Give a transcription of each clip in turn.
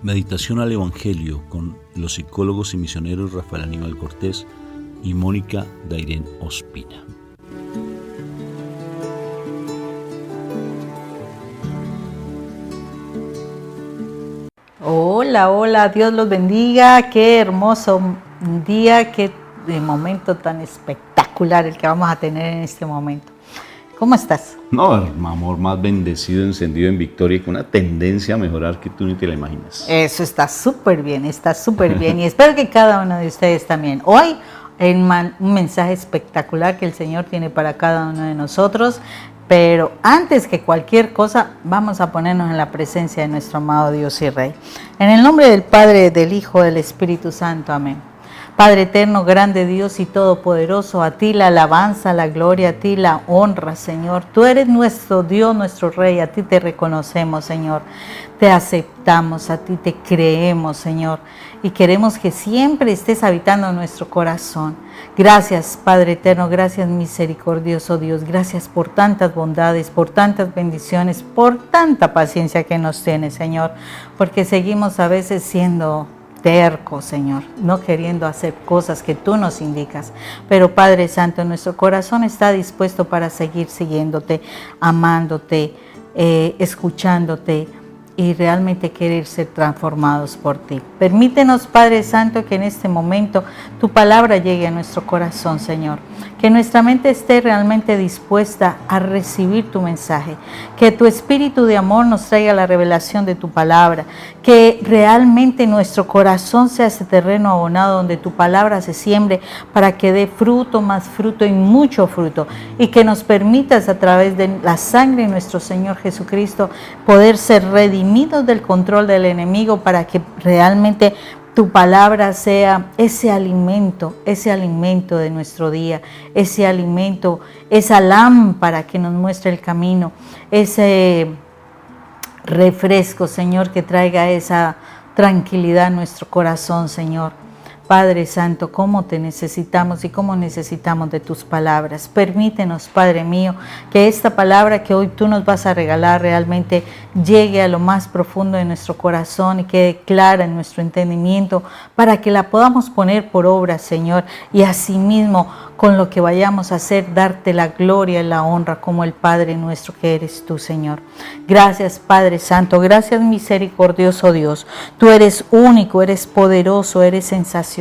Meditación al Evangelio con los psicólogos y misioneros Rafael Aníbal Cortés y Mónica Dairén Ospina. Hola, hola, Dios los bendiga, qué hermoso día, qué momento tan espectacular el que vamos a tener en este momento. ¿Cómo estás? No, amor, más bendecido, encendido en victoria y con una tendencia a mejorar que tú ni te la imaginas. Eso está súper bien y espero que cada uno de ustedes también. Hoy un mensaje espectacular que el Señor tiene para cada uno de nosotros, pero antes que cualquier cosa vamos a ponernos en la presencia de nuestro amado Dios y Rey. En el nombre del Padre, del Hijo, del Espíritu Santo, amén. Padre eterno, grande Dios y todopoderoso, a ti la alabanza, la gloria, a ti la honra, Señor. Tú eres nuestro Dios, nuestro Rey, a ti te reconocemos, Señor. Te aceptamos, a ti te creemos, Señor. Y queremos que siempre estés habitando en nuestro corazón. Gracias, Padre eterno, gracias misericordioso Dios. Gracias por tantas bondades, por tantas bendiciones, por tanta paciencia que nos tienes, Señor. Porque seguimos a veces siendo terco, Señor, no queriendo hacer cosas que tú nos indicas. Pero Padre Santo, nuestro corazón está dispuesto para seguir siguiéndote, amándote, escuchándote y realmente querer ser transformados por ti. Permítenos, Padre Santo, que en este momento tu palabra llegue a nuestro corazón, Señor. Que nuestra mente esté realmente dispuesta a recibir tu mensaje. Que tu espíritu de amor nos traiga la revelación de tu palabra. Que realmente nuestro corazón sea ese terreno abonado donde tu palabra se siembre para que dé fruto, más fruto y mucho fruto. Y que nos permitas a través de la sangre de nuestro Señor Jesucristo poder ser redimidos del control del enemigo para que realmente tu palabra sea ese alimento de nuestro día, ese alimento, esa lámpara que nos muestra el camino, ese refresco, Señor, que traiga esa tranquilidad a nuestro corazón, Señor. Padre Santo, cómo te necesitamos y cómo necesitamos de tus palabras. Permítenos, Padre mío, que esta palabra que hoy tú nos vas a regalar realmente llegue a lo más profundo de nuestro corazón y quede clara en nuestro entendimiento para que la podamos poner por obra, Señor, y asimismo con lo que vayamos a hacer, darte la gloria y la honra como el Padre nuestro que eres tú, Señor. Gracias, Padre Santo, gracias, misericordioso Dios. Tú eres único, eres poderoso, eres sensacional.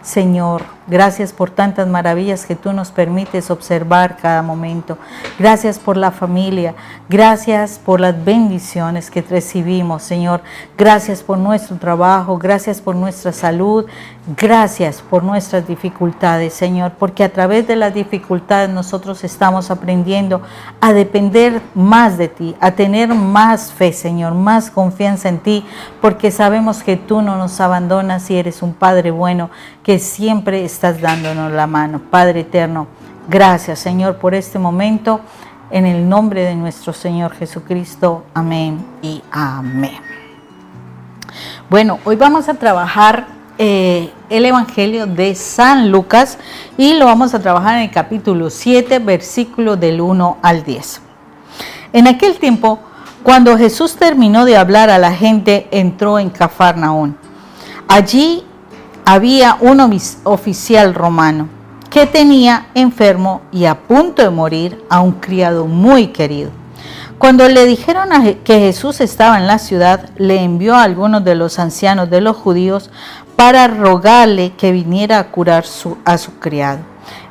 Señor, gracias por tantas maravillas que tú nos permites observar cada momento. Gracias por la familia, gracias por las bendiciones que recibimos, Señor. Gracias por nuestro trabajo, gracias por nuestra salud, gracias por nuestras dificultades, Señor, porque a través de las dificultades nosotros estamos aprendiendo a depender más de ti, a tener más fe, Señor, más confianza en ti, porque sabemos que tú no nos abandonas y eres un Padre bueno que siempre estás dándonos la mano. Padre eterno, gracias, Señor, por este momento, en el nombre de nuestro Señor Jesucristo. Amén y amén. Bueno, hoy vamos a trabajar el Evangelio de San Lucas y lo vamos a trabajar en el capítulo 7, versículos del 1 al 10. En aquel tiempo, cuando Jesús terminó de hablar a la gente, entró en Cafarnaún. Allí había un oficial romano que tenía enfermo y a punto de morir a un criado muy querido. Cuando le dijeron que Jesús estaba en la ciudad, le envió a algunos de los ancianos de los judíos para rogarle que viniera a curar a su criado.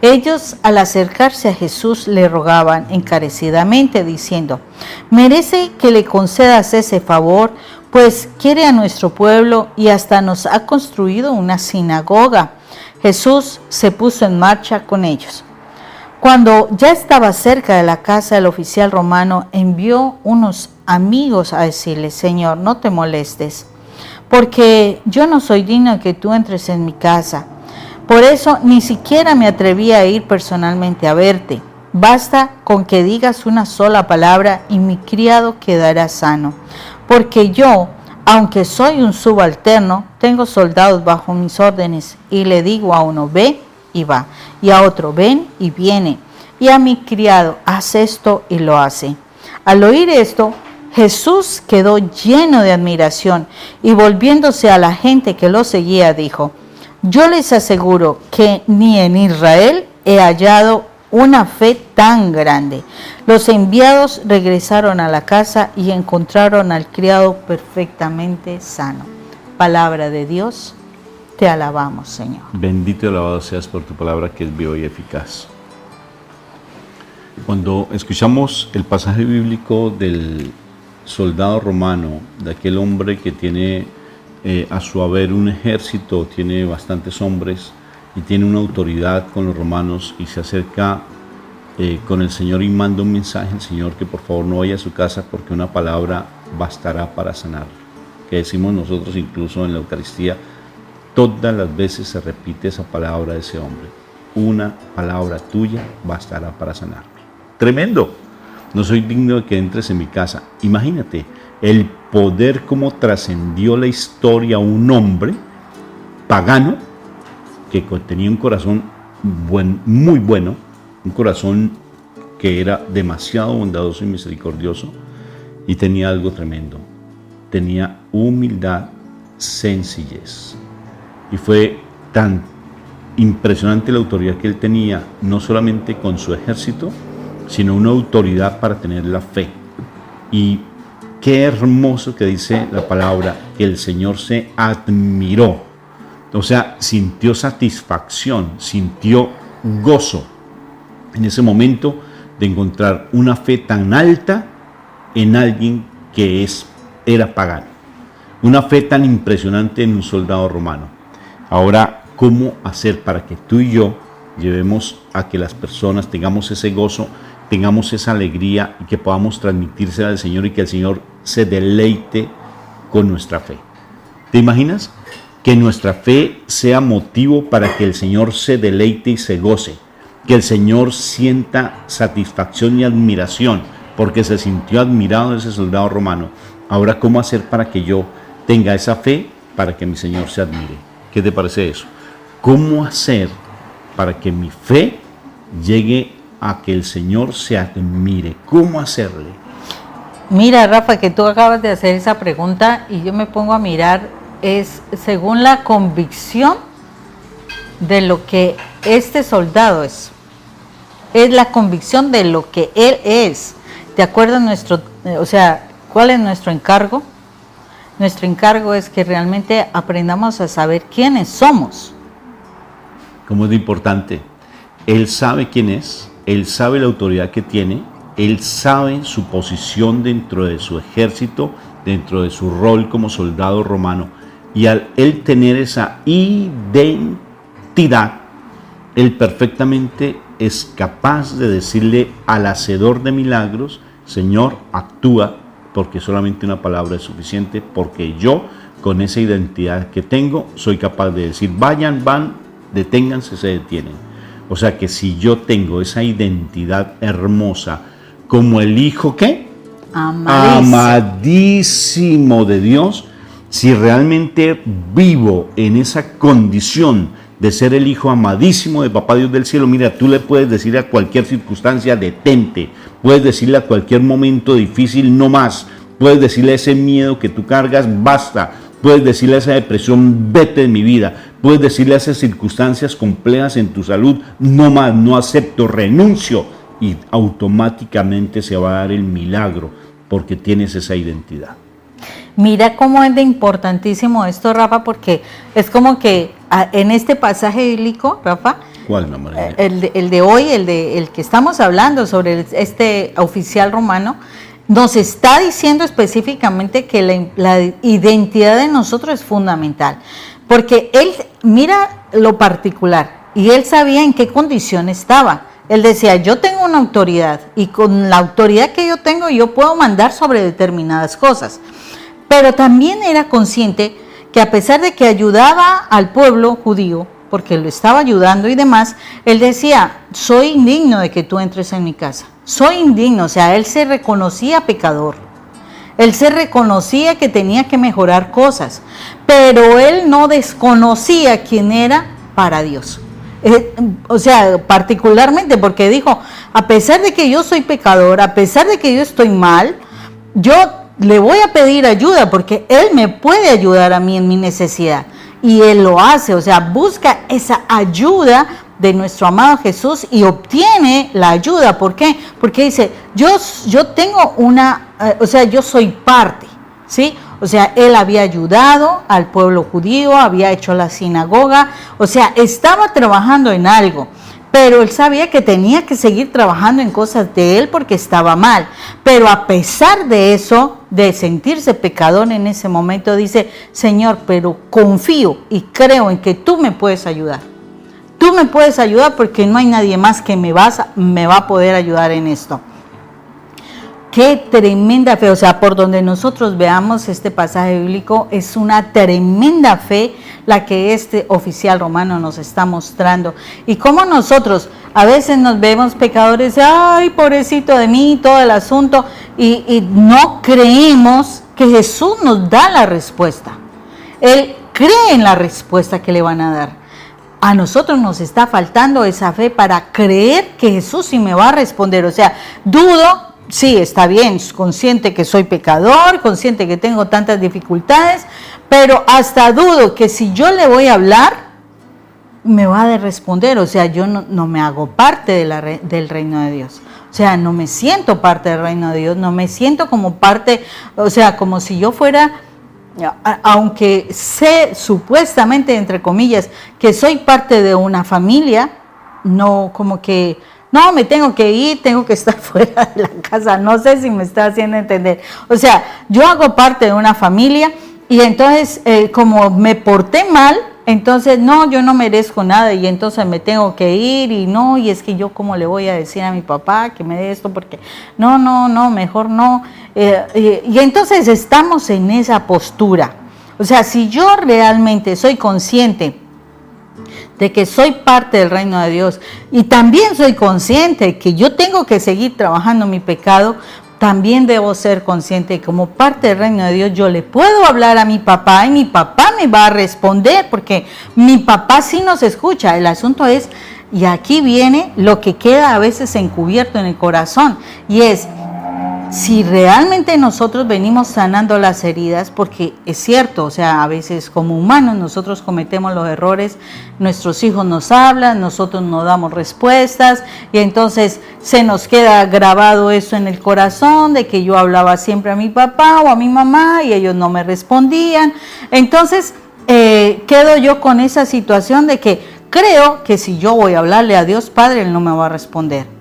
Ellos, al acercarse a Jesús, le rogaban encarecidamente, diciendo: «Merece que le concedas ese favor, pues quiere a nuestro pueblo y hasta nos ha construido una sinagoga». Jesús se puso en marcha con ellos. Cuando ya estaba cerca de la casa, el oficial romano envió unos amigos a decirle: «Señor, no te molestes, porque yo no soy digno de que tú entres en mi casa. Por eso ni siquiera me atreví a ir personalmente a verte. Basta con que digas una sola palabra y mi criado quedará sano. Porque yo, aunque soy un subalterno, tengo soldados bajo mis órdenes y le digo a uno: ve y va, y a otro: ven y viene, y a mi criado: haz esto y lo hace». Al oír esto, Jesús quedó lleno de admiración y volviéndose a la gente que lo seguía dijo: yo les aseguro que ni en Israel he hallado una fe tan grande. Los enviados regresaron a la casa y encontraron al criado perfectamente sano. Palabra de Dios, te alabamos, Señor. Bendito y alabado seas por tu palabra que es viva y eficaz. Cuando escuchamos el pasaje bíblico del soldado romano, de aquel hombre que tiene a su haber un ejército, tiene bastantes hombres y tiene una autoridad con los romanos y se acerca con el Señor y manda un mensaje al Señor que por favor no vaya a su casa porque una palabra bastará para sanar. Que decimos nosotros incluso en la Eucaristía, todas las veces se repite esa palabra de ese hombre. Una palabra tuya bastará para sanarme. Tremendo. No soy digno de que entres en mi casa. Imagínate el poder como trascendió la historia un hombre pagano que tenía un corazón muy bueno, un corazón que era demasiado bondadoso y misericordioso, y tenía algo tremendo. Tenía humildad, sencillez. Y fue tan impresionante la autoridad que él tenía, no solamente con su ejército, sino una autoridad para tener la fe. Y qué hermoso que dice la palabra, que el Señor se admiró. O sea, sintió satisfacción, sintió gozo en ese momento de encontrar una fe tan alta en alguien que era pagano. Una fe tan impresionante en un soldado romano. Ahora, ¿cómo hacer para que tú y yo llevemos a que las personas tengamos ese gozo, tengamos esa alegría y que podamos transmitírsela al Señor y que el Señor se deleite con nuestra fe? ¿Te imaginas? Que nuestra fe sea motivo para que el Señor se deleite y se goce, que el Señor sienta satisfacción y admiración, porque se sintió admirado de ese soldado romano. Ahora, ¿cómo hacer para que yo tenga esa fe para que mi Señor se admire? ¿Qué te parece eso? ¿Cómo hacer para que mi fe llegue a que el Señor se admire? ¿Cómo hacerle? Mira, Rafa, que tú acabas de hacer esa pregunta y yo me pongo a mirar, es según la convicción de lo que este soldado es la convicción de lo que él es. De acuerdo a nuestro, ¿cuál es nuestro encargo? Nuestro encargo es que realmente aprendamos a saber quiénes somos. ¿Cómo es de importante? Él sabe quién es, él sabe la autoridad que tiene, él sabe su posición dentro de su ejército, dentro de su rol como soldado romano. Y al él tener esa identidad, él perfectamente es capaz de decirle al hacedor de milagros: Señor, actúa, porque solamente una palabra es suficiente, porque yo, con esa identidad que tengo, soy capaz de decir: vayan, van, deténganse, se detienen. O sea que si yo tengo esa identidad hermosa como el Hijo, ¿qué? Amadísimo de Dios, si realmente vivo en esa condición de ser el Hijo amadísimo de Papá Dios del cielo, mira, tú le puedes decir a cualquier circunstancia: detente. Puedes decirle a cualquier momento difícil: no más. Puedes decirle a ese miedo que tú cargas: basta. Puedes decirle a esa depresión: vete de mi vida. Puedes decirle a esas circunstancias complejas en tu salud: no más, no acepto, renuncio. Y automáticamente se va a dar el milagro porque tienes esa identidad. Mira cómo es de importantísimo esto, Rafa, porque es como que en este pasaje bíblico, Rafa, ¿cuál, mamá? El de hoy, el que estamos hablando sobre este oficial romano, nos está diciendo específicamente que la identidad de nosotros es fundamental, porque él mira lo particular y él sabía en qué condición estaba. Él decía: yo tengo una autoridad y con la autoridad que yo tengo yo puedo mandar sobre determinadas cosas. Pero también era consciente que a pesar de que ayudaba al pueblo judío, porque lo estaba ayudando y demás, él decía: soy indigno de que tú entres en mi casa. Soy indigno. O sea, él se reconocía pecador. Él se reconocía que tenía que mejorar cosas, pero él no desconocía quién era para Dios. O sea, particularmente porque dijo: a pesar de que yo soy pecador, a pesar de que yo estoy mal, yo le voy a pedir ayuda porque Él me puede ayudar a mí en mi necesidad. Y Él lo hace, o sea, busca esa ayuda de nuestro amado Jesús y obtiene la ayuda. ¿Por qué? Porque dice, yo tengo yo soy parte, ¿sí? O sea, Él había ayudado al pueblo judío, había hecho la sinagoga, o sea, estaba trabajando en algo. Pero él sabía que tenía que seguir trabajando en cosas de él porque estaba mal. Pero a pesar de eso, de sentirse pecador en ese momento, dice, Señor, pero confío y creo en que tú me puedes ayudar. Tú me puedes ayudar porque no hay nadie más que me va a poder ayudar en esto. Qué tremenda fe, o sea, por donde nosotros veamos este pasaje bíblico, es una tremenda fe la que este oficial romano nos está mostrando. Y como nosotros a veces nos vemos pecadores, ay, pobrecito de mí, todo el asunto, y no creemos que Jesús nos da la respuesta. Él cree en la respuesta que le van a dar. A nosotros nos está faltando esa fe para creer que Jesús sí me va a responder. O sea, dudo. Sí, está bien, consciente que soy pecador, consciente que tengo tantas dificultades, pero hasta dudo que si yo le voy a hablar, me va a responder. O sea, yo no me hago parte del reino de Dios. O sea, no me siento parte del reino de Dios, no me siento como parte, o sea, como si yo fuera, aunque sé supuestamente, entre comillas, que soy parte de una familia, no como que... No, me tengo que ir, tengo que estar fuera de la casa. No sé si me está haciendo entender. O sea, yo hago parte de una familia y entonces como me porté mal, entonces no, yo no merezco nada y entonces me tengo que ir y es que yo cómo le voy a decir a mi papá que me dé esto porque no, mejor no. Y entonces estamos en esa postura. O sea, si yo realmente soy consciente de que soy parte del reino de Dios y también soy consciente de que yo tengo que seguir trabajando mi pecado, también debo ser consciente de que como parte del reino de Dios yo le puedo hablar a mi papá y mi papá me va a responder porque mi papá sí nos escucha. El asunto es, y aquí viene lo que queda a veces encubierto en el corazón, y es si realmente nosotros venimos sanando las heridas, porque es cierto, o sea, a veces como humanos nosotros cometemos los errores, nuestros hijos nos hablan, nosotros no damos respuestas y entonces se nos queda grabado eso en el corazón de que yo hablaba siempre a mi papá o a mi mamá y ellos no me respondían. Entonces quedo yo con esa situación de que creo que si yo voy a hablarle a Dios Padre, Él no me va a responder.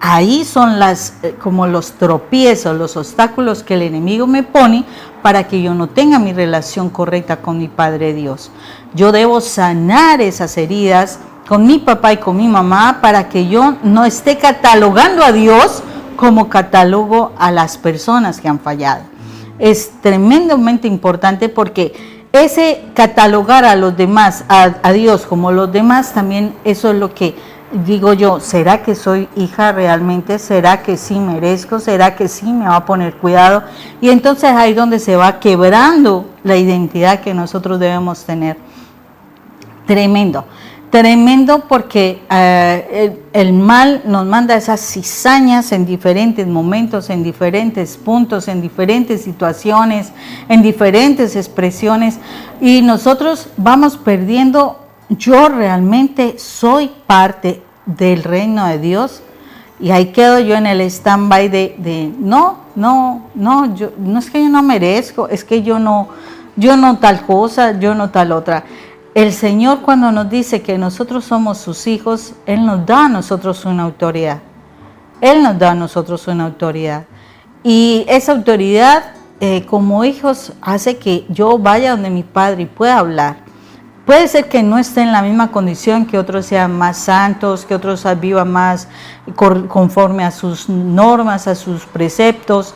Ahí son como los tropiezos, los obstáculos que el enemigo me pone para que yo no tenga mi relación correcta con mi Padre Dios. Yo debo sanar esas heridas con mi papá y con mi mamá para que yo no esté catalogando a Dios como catalogo a las personas que han fallado. Es tremendamente importante porque ese catalogar a los demás, a Dios como los demás, también eso es lo que digo yo, ¿será que soy hija realmente? ¿Será que sí merezco? ¿Será que sí me va a poner cuidado? Y entonces ahí es donde se va quebrando la identidad que nosotros debemos tener. Tremendo porque el mal nos manda esas cizañas en diferentes momentos, en diferentes puntos, en diferentes situaciones, en diferentes expresiones y nosotros vamos perdiendo. Yo realmente soy parte del reino de Dios y ahí quedo yo en el stand-by de no, es que yo no merezco, es que yo no tal cosa, yo no tal otra. El Señor cuando nos dice que nosotros somos sus hijos, Él nos da a nosotros una autoridad. Él nos da a nosotros una autoridad. Y esa autoridad como hijos hace que yo vaya donde mi Padre y pueda hablar. Puede ser que no esté en la misma condición, que otros sean más santos, que otros vivan más conforme a sus normas, a sus preceptos.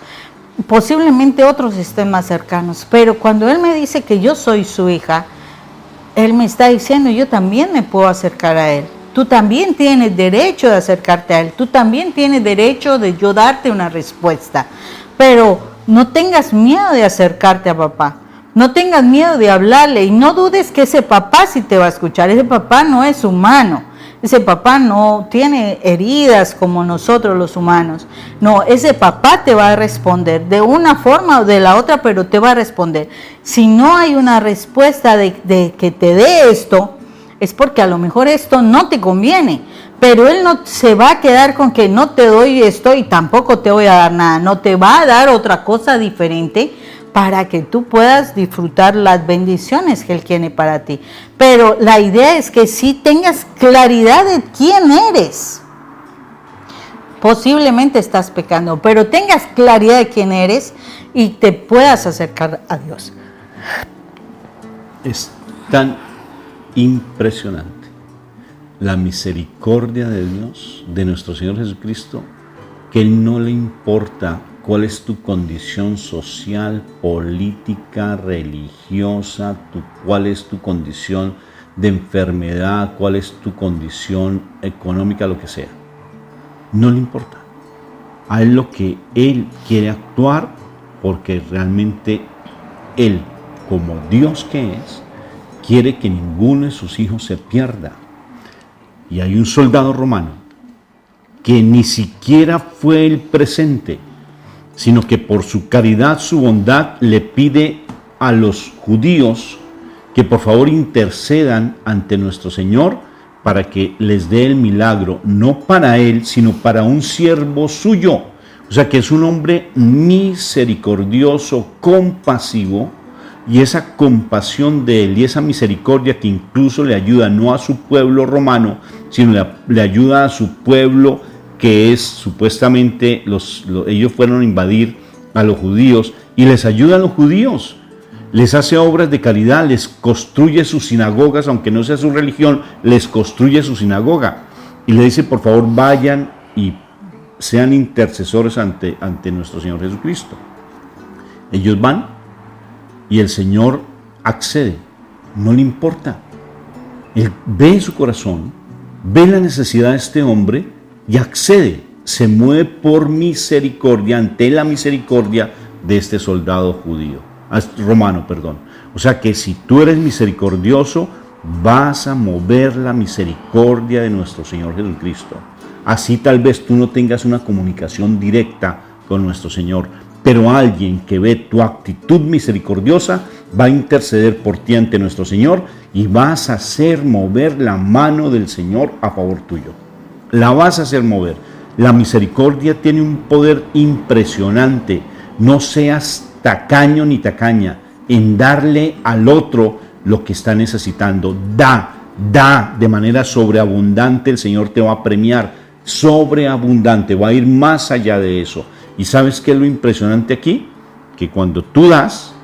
Posiblemente otros estén más cercanos, pero cuando Él me dice que yo soy su hija, Él me está diciendo, yo también me puedo acercar a Él. Tú también tienes derecho de acercarte a Él, tú también tienes derecho de yo darte una respuesta, pero no tengas miedo de acercarte a papá. No tengas miedo de hablarle y no dudes que ese papá sí te va a escuchar. Ese papá no es humano. Ese papá no tiene heridas como nosotros los humanos. No, ese papá te va a responder de una forma o de la otra, pero te va a responder. Si no hay una respuesta de que te dé esto, es porque a lo mejor esto no te conviene. Pero él no se va a quedar con que no te doy esto y tampoco te voy a dar nada. No, te va a dar otra cosa diferente para que tú puedas disfrutar las bendiciones que él tiene para ti. Pero la idea es que sí tengas claridad de quién eres. Posiblemente estás pecando, pero tengas claridad de quién eres y te puedas acercar a Dios. Es tan impresionante la misericordia de Dios, de nuestro Señor Jesucristo, que Él no le importa cuál es tu condición social, política, religiosa, cuál es tu condición de enfermedad, cuál es tu condición económica, lo que sea. No le importa. A Él lo que Él quiere actuar, porque realmente Él, como Dios que es, quiere que ninguno de sus hijos se pierda. Y hay un soldado romano que ni siquiera fue el presente, sino que por su caridad, su bondad, le pide a los judíos que por favor intercedan ante nuestro Señor para que les dé el milagro, no para él, sino para un siervo suyo. O sea que es un hombre misericordioso, compasivo, y esa compasión de él y esa misericordia que incluso le ayuda no a su pueblo romano, sino le ayuda a su pueblo que es supuestamente, ellos fueron a invadir a los judíos y les ayuda a los judíos, les hace obras de caridad, les construye sus sinagogas, aunque no sea su religión, les construye su sinagoga y le dice por favor vayan y sean intercesores ante nuestro Señor Jesucristo. Ellos van y el Señor accede, no le importa. Él ve su corazón, ve la necesidad de este hombre y accede, se mueve por misericordia, ante la misericordia de este soldado romano. O sea que si tú eres misericordioso, vas a mover la misericordia de nuestro Señor Jesucristo. Así tal vez tú no tengas una comunicación directa con nuestro Señor, pero alguien que ve tu actitud misericordiosa va a interceder por ti ante nuestro Señor y vas a hacer mover la mano del Señor a favor tuyo. La vas a hacer mover. La misericordia tiene un poder impresionante. No seas tacaño ni tacaña en darle al otro lo que está necesitando. Da de manera sobreabundante. El Señor te va a premiar sobreabundante, va a ir más allá de eso. ¿Y sabes qué es lo impresionante aquí? Que cuando tú das,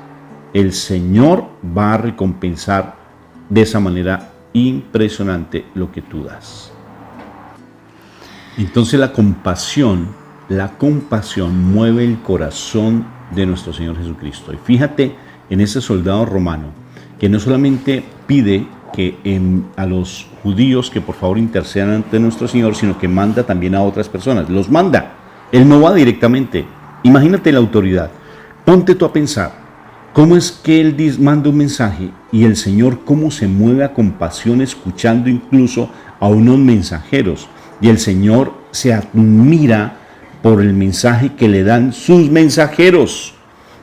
el Señor va a recompensar de esa manera impresionante lo que tú das. Entonces la compasión mueve el corazón de nuestro Señor Jesucristo. Y fíjate en ese soldado romano que no solamente pide a los judíos que por favor intercedan ante nuestro Señor, sino que manda también a otras personas. Los manda. Él no va directamente. Imagínate la autoridad. Ponte tú a pensar, ¿cómo es que él manda un mensaje y el Señor cómo se mueve a compasión escuchando incluso a unos mensajeros? Y el Señor se admira por el mensaje que le dan sus mensajeros.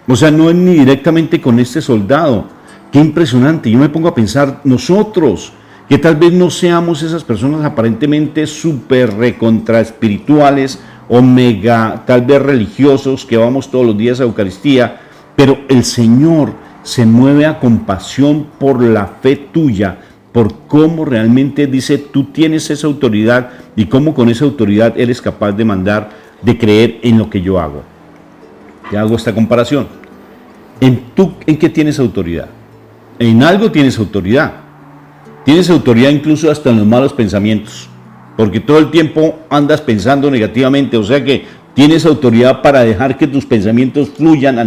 O sea, no es ni directamente con este soldado. Qué impresionante. Yo me pongo a pensar, nosotros, que tal vez no seamos esas personas aparentemente súper recontra espirituales o mega, tal vez religiosos, que vamos todos los días a Eucaristía, pero el Señor se mueve a compasión por la fe tuya, por cómo realmente dice, tú tienes esa autoridad y cómo con esa autoridad eres capaz de mandar, de creer en lo que yo hago. Ya hago esta comparación. ¿En qué tienes autoridad? En algo tienes autoridad. Tienes autoridad incluso hasta en los malos pensamientos, porque todo el tiempo andas pensando negativamente, o sea que tienes autoridad para dejar que tus pensamientos fluyan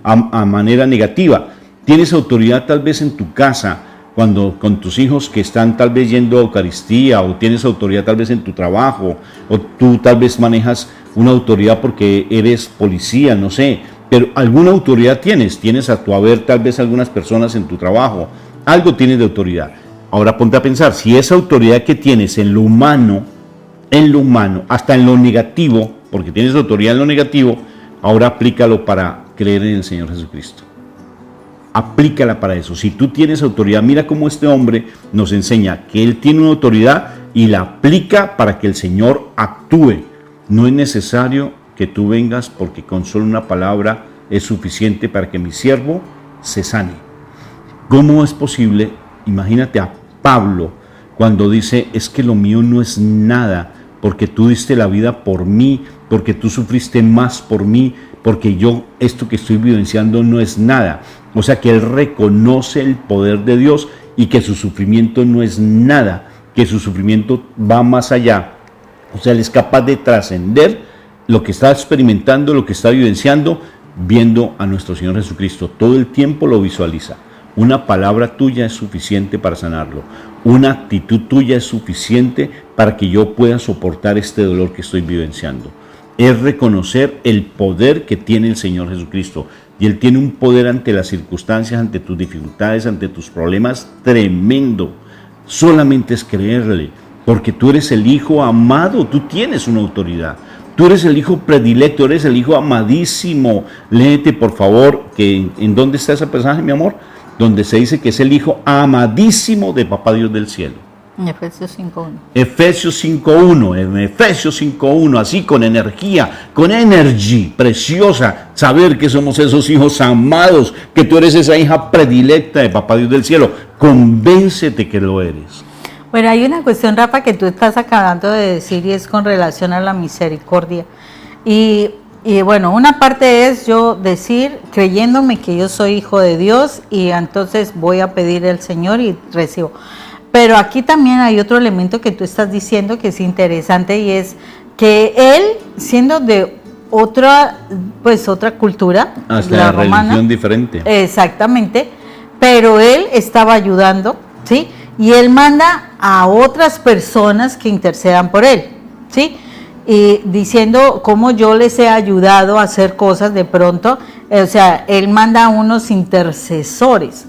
a manera negativa. Tienes autoridad tal vez en tu casa, cuando con tus hijos que están tal vez yendo a Eucaristía, o tienes autoridad tal vez en tu trabajo, o tú tal vez manejas una autoridad porque eres policía, no sé, pero alguna autoridad tienes a tu haber tal vez algunas personas en tu trabajo, algo tienes de autoridad. Ahora ponte a pensar, si esa autoridad que tienes en lo humano, hasta en lo negativo, porque tienes autoridad en lo negativo, ahora aplícalo para creer en el Señor Jesucristo. Aplícala para eso. Si tú tienes autoridad, mira cómo este hombre nos enseña que él tiene una autoridad y la aplica para que el Señor actúe. No es necesario que tú vengas, porque con solo una palabra es suficiente para que mi siervo se sane. ¿Cómo es posible? Imagínate a Pablo cuando dice, es que lo mío no es nada, porque tú diste la vida por mí, porque tú sufriste más por mí, porque yo esto que estoy vivenciando no es nada. O sea que él reconoce el poder de Dios y que su sufrimiento no es nada, que su sufrimiento va más allá. O sea, él es capaz de trascender lo que está experimentando, lo que está vivenciando, viendo a nuestro Señor Jesucristo. Todo el tiempo lo visualiza. Una palabra tuya es suficiente para sanarlo. Una actitud tuya es suficiente para que yo pueda soportar este dolor que estoy vivenciando. Es reconocer el poder que tiene el Señor Jesucristo. Y Él tiene un poder ante las circunstancias, ante tus dificultades, ante tus problemas tremendo. Solamente es creerle, porque tú eres el Hijo amado, tú tienes una autoridad. Tú eres el Hijo predilecto, eres el Hijo amadísimo. Léete, por favor, que ¿en dónde está ese pasaje, mi amor? Donde se dice que es el Hijo amadísimo de Papá Dios del cielo. En Efesios 5.1. Efesios 5.1, en Efesios 5.1, así con energía, con energy, preciosa, saber que somos esos hijos amados, que tú eres esa hija predilecta de Papá Dios del cielo. Convéncete que lo eres. Bueno, hay una cuestión, Rafa, que tú estás acabando de decir y es con relación a la misericordia. Y bueno, una parte es yo decir, creyéndome que yo soy hijo de Dios y entonces voy a pedir al Señor y recibo. Pero aquí también hay otro elemento que tú estás diciendo que es interesante y es que él, siendo de otra cultura, hasta la la romana, religión diferente. Exactamente, pero él estaba ayudando, ¿sí? Y él manda a otras personas que intercedan por él, ¿sí? Y diciendo cómo yo les he ayudado a hacer cosas de pronto, o sea, él manda a unos intercesores,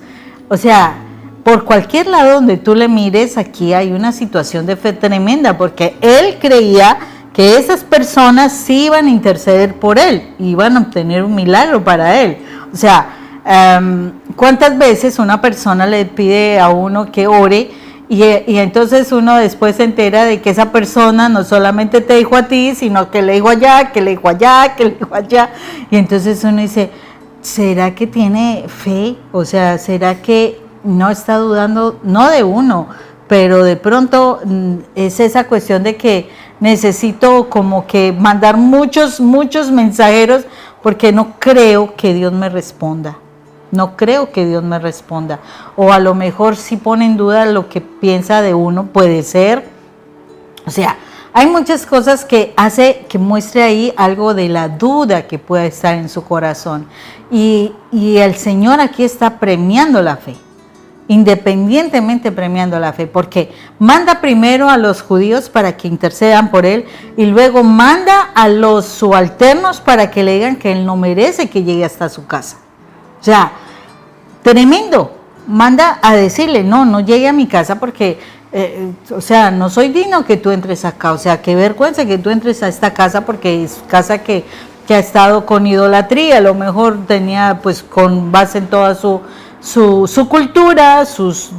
o sea, por cualquier lado donde tú le mires, aquí hay una situación de fe tremenda, porque él creía que esas personas sí iban a interceder por él, iban a obtener un milagro para él. O sea, ¿cuántas veces una persona le pide a uno que ore y entonces uno después se entera de que esa persona no solamente te dijo a ti, sino que le dijo allá, que le dijo allá, que le dijo allá? Y entonces uno dice, ¿será que tiene fe? O sea, ¿será que no está dudando, no de uno, pero de pronto es esa cuestión de que necesito como que mandar muchos mensajeros porque no creo que Dios me responda? No creo que Dios me responda. O a lo mejor si pone en duda lo que piensa de uno, puede ser. O sea, hay muchas cosas que hace que muestre ahí algo de la duda que pueda estar en su corazón. Y el Señor aquí está premiando la fe. Independientemente premiando la fe, porque manda primero a los judíos para que intercedan por él y luego manda a los subalternos para que le digan que él no merece que llegue hasta su casa. O sea, tremendo. Manda a decirle, no llegue a mi casa porque, o sea, no soy digno que tú entres acá. O sea, qué vergüenza que tú entres a esta casa porque es casa que ha estado con idolatría. A lo mejor tenía pues con base en toda su cultura,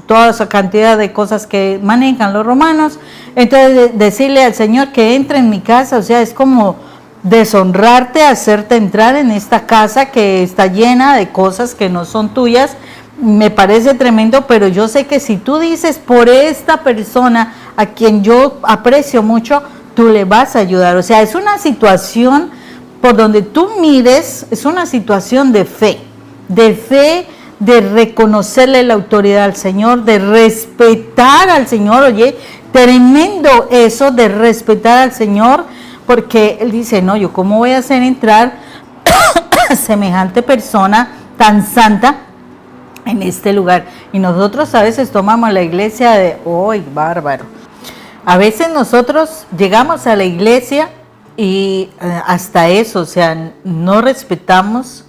toda esa cantidad de cosas que manejan los romanos. Entonces decirle al Señor que entre en mi casa, o sea, es como deshonrarte, hacerte entrar en esta casa que está llena de cosas que no son tuyas. Me parece tremendo, pero yo sé que si tú dices por esta persona a quien yo aprecio mucho, tú le vas a ayudar. O sea, es una situación por donde tú mires, es una situación de fe, de reconocerle la autoridad al Señor, de respetar al Señor. Oye, tremendo eso de respetar al Señor, porque Él dice, no, yo cómo voy a hacer entrar a semejante persona tan santa en este lugar. Y nosotros a veces tomamos la iglesia de, ¡ay, bárbaro! A veces nosotros llegamos a la iglesia y hasta eso, o sea, no respetamos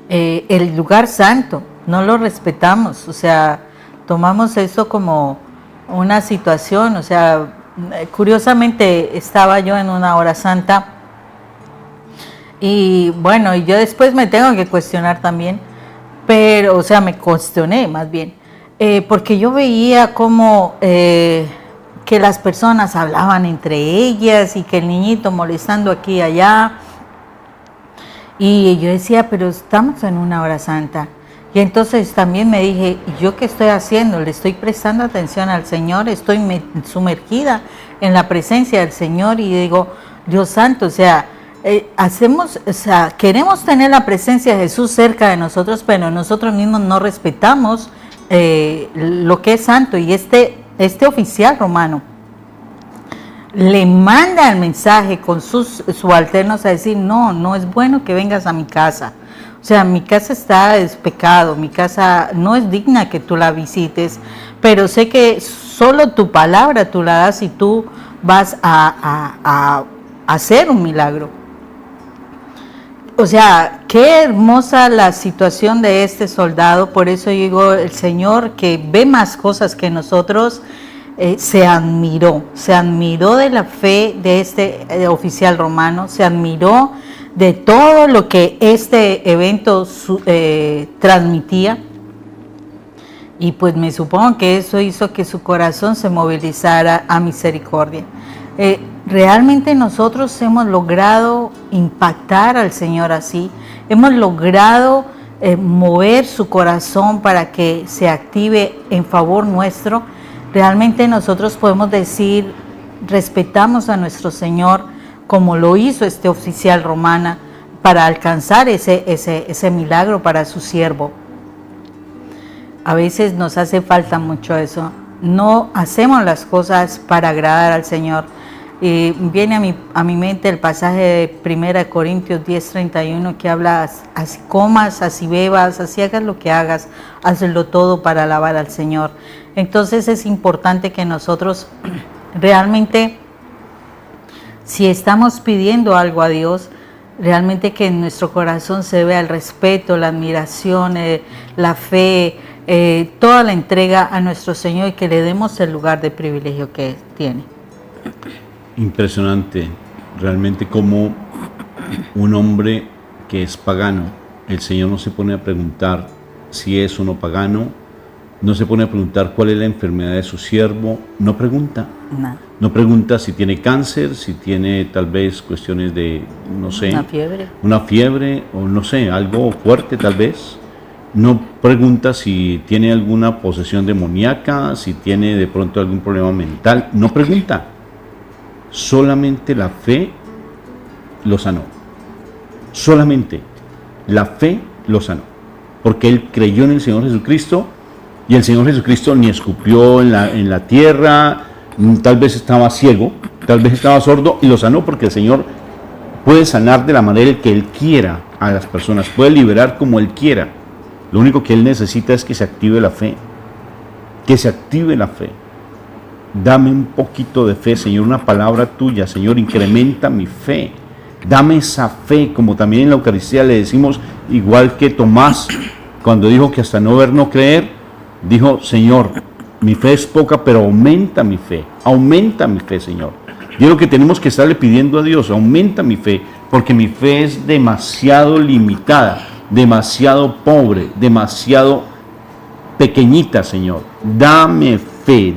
el lugar santo, no lo respetamos, o sea, tomamos eso como una situación, o sea, curiosamente estaba yo en una hora santa y bueno, y yo después me tengo que cuestionar también, pero, o sea, me cuestioné más bien, porque yo veía como que las personas hablaban entre ellas y que el niñito molestando aquí y allá, y yo decía, pero estamos en una hora santa. Y entonces también me dije, ¿y yo qué estoy haciendo? ¿Le estoy prestando atención al Señor? ¿Estoy sumergida en la presencia del Señor? Y digo, Dios santo, o sea, queremos tener la presencia de Jesús cerca de nosotros, pero nosotros mismos no respetamos lo que es santo. Y este oficial romano le manda el mensaje con sus subalternos a decir, no es bueno que vengas a mi casa. O sea, mi casa está es pecado, mi casa no es digna que tú la visites, pero sé que solo tu palabra tú la das y tú vas a hacer un milagro. O sea, qué hermosa la situación de este soldado, por eso digo, el Señor que ve más cosas que nosotros, se admiró de la fe de este oficial romano, se admiró de todo lo que este evento transmitía, y pues me supongo que eso hizo que su corazón se movilizara a misericordia. Realmente nosotros hemos logrado impactar al Señor así, hemos logrado mover su corazón para que se active en favor nuestro. Realmente nosotros podemos decir, respetamos a nuestro Señor como lo hizo este oficial romana para alcanzar ese milagro para su siervo. A veces nos hace falta mucho eso. No hacemos las cosas para agradar al Señor. Viene a mi mente el pasaje de 1 Corintios 10:31 que habla, así comas, así bebas, así hagas lo que hagas, hazlo todo para alabar al Señor. Entonces es importante que nosotros realmente, si estamos pidiendo algo a Dios, realmente que en nuestro corazón se vea el respeto, la admiración, la fe, toda la entrega a nuestro Señor y que le demos el lugar de privilegio que tiene. Impresionante, realmente como un hombre que es pagano, el Señor no se pone a preguntar si es o no pagano, no se pone a preguntar cuál es la enfermedad de su siervo, no pregunta. No pregunta si tiene cáncer, si tiene tal vez cuestiones de, no sé, una fiebre o no sé, algo fuerte tal vez. No pregunta si tiene alguna posesión demoníaca, si tiene de pronto algún problema mental, no pregunta. Solamente la fe lo sanó. Solamente la fe lo sanó. Porque él creyó en el Señor Jesucristo y el Señor Jesucristo ni escupió en la tierra, tal vez estaba ciego, tal vez estaba sordo y lo sanó porque el Señor puede sanar de la manera que Él quiera a las personas, puede liberar como Él quiera. Lo único que Él necesita es que se active la fe, que se active la fe. Dame un poquito de fe, Señor, una palabra tuya, Señor, incrementa mi fe. Dame esa fe, como también en la Eucaristía le decimos, igual que Tomás, cuando dijo que hasta no ver, no creer, dijo, Señor, mi fe es poca, pero aumenta mi fe, Señor. Yo lo que tenemos que estarle pidiendo a Dios, aumenta mi fe, porque mi fe es demasiado limitada, demasiado pobre, demasiado pequeñita, Señor. Dame fe,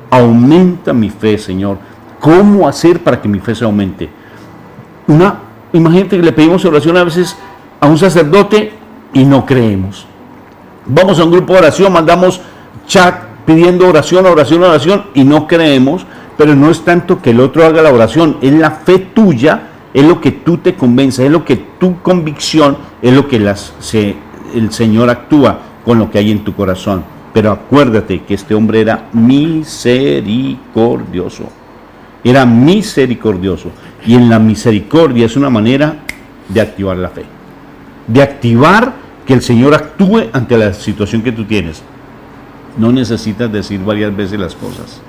aumenta mi fe, Señor. ¿Cómo hacer para que mi fe se aumente? Imagínate que le pedimos oración a veces a un sacerdote y no creemos. Vamos a un grupo de oración, mandamos chat pidiendo oración y no creemos, pero no es tanto que el otro haga la oración, es la fe tuya, es lo que tú te convences, es lo que tu convicción, es lo que el Señor actúa con lo que hay en tu corazón. Pero acuérdate que este hombre era misericordioso. Era misericordioso. Y en la misericordia es una manera de activar la fe. De activar que el Señor actúe ante la situación que tú tienes. No necesitas decir varias veces las cosas.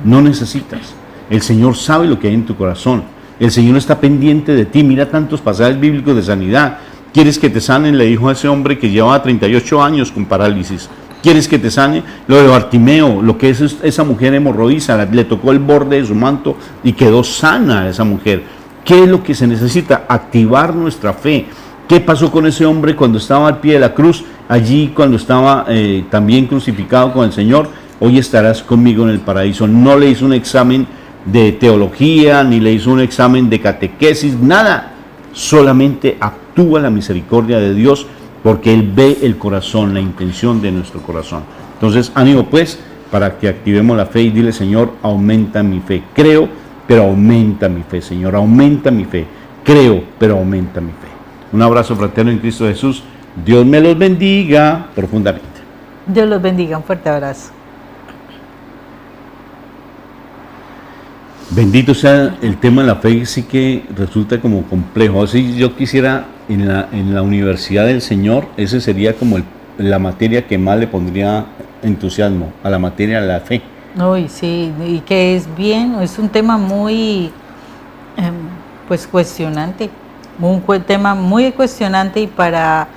No necesitas. El Señor sabe lo que hay en tu corazón. El Señor está pendiente de ti. Mira tantos pasajes bíblicos de sanidad. ¿Quieres que te sanen? Le dijo a ese hombre que llevaba 38 años con parálisis. ¿Quieres que te sane? Lo de Bartimeo, lo que es esa mujer hemorroísa, le tocó el borde de su manto y quedó sana esa mujer. ¿Qué es lo que se necesita? Activar nuestra fe. ¿Qué pasó con ese hombre cuando estaba al pie de la cruz? Allí cuando estaba también crucificado con el Señor, hoy estarás conmigo en el paraíso. No le hizo un examen de teología, ni le hizo un examen de catequesis, nada. Solamente actúa la misericordia de Dios, porque Él ve el corazón, la intención de nuestro corazón. Entonces, ánimo pues, para que activemos la fe y dile, Señor, aumenta mi fe. Creo, pero aumenta mi fe, Señor, aumenta mi fe. Creo, pero aumenta mi fe. Un abrazo fraterno en Cristo Jesús. Dios me los bendiga profundamente. Dios los bendiga, un fuerte abrazo. Bendito sea el tema de la fe, sí que resulta como complejo. Así yo quisiera en la universidad del Señor, ese sería como la materia que más le pondría entusiasmo, a la materia de la fe. Uy, sí, y que es bien, es un tema muy pues cuestionante, un tema muy cuestionante y para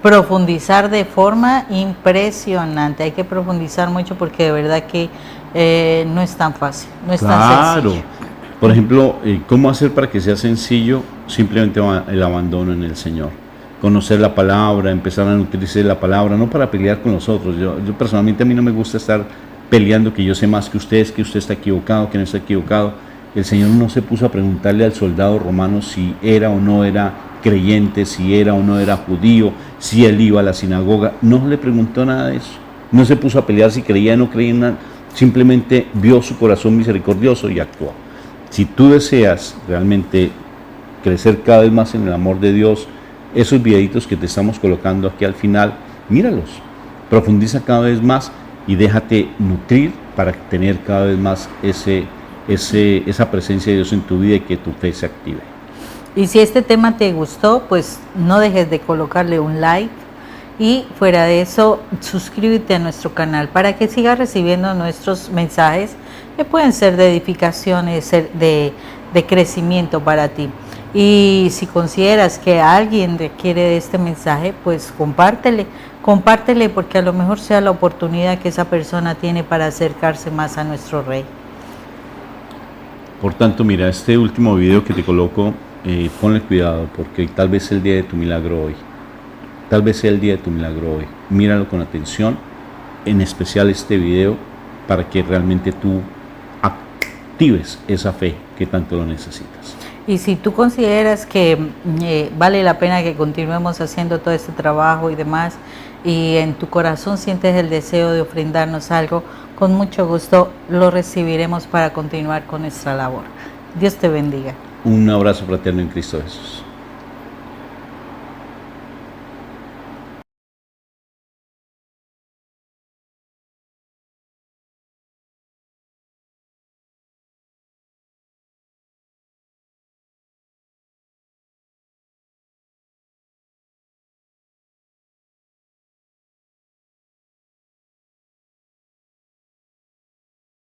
profundizar de forma impresionante. Hay que profundizar mucho porque de verdad que no es tan fácil, no es tan sencillo. Por ejemplo, ¿cómo hacer para que sea sencillo? Simplemente el abandono en el Señor. Conocer la palabra, empezar a nutrirse de la palabra, no para pelear con los otros. Yo personalmente, a mí no me gusta estar peleando que yo sé más que usted está equivocado, que no está equivocado. El Señor no se puso a preguntarle al soldado romano si era o no era creyente, si era o no era judío, si él iba a la sinagoga. No le preguntó nada de eso. No se puso a pelear si creía o no creía en nada. Simplemente vio su corazón misericordioso y actuó. Si tú deseas realmente crecer cada vez más en el amor de Dios, esos videitos que te estamos colocando aquí al final, míralos, profundiza cada vez más y déjate nutrir para tener cada vez más esa presencia de Dios en tu vida y que tu fe se active. Y si este tema te gustó, pues no dejes de colocarle un like y fuera de eso, suscríbete a nuestro canal para que sigas recibiendo nuestros mensajes que pueden ser de edificaciones, de crecimiento para ti. Y si consideras que alguien requiere de este mensaje, pues compártele porque a lo mejor sea la oportunidad que esa persona tiene para acercarse más a nuestro Rey. Por tanto, mira, este último video que te coloco, ponle cuidado porque tal vez sea el día de tu milagro hoy. Tal vez sea el día de tu milagro hoy. Míralo con atención, en especial este video, para que realmente tú actives esa fe que tanto lo necesitas. Y si tú consideras que vale la pena que continuemos haciendo todo este trabajo y demás, y en tu corazón sientes el deseo de ofrendarnos algo, con mucho gusto lo recibiremos para continuar con nuestra labor. Dios te bendiga. Un abrazo fraterno en Cristo Jesús.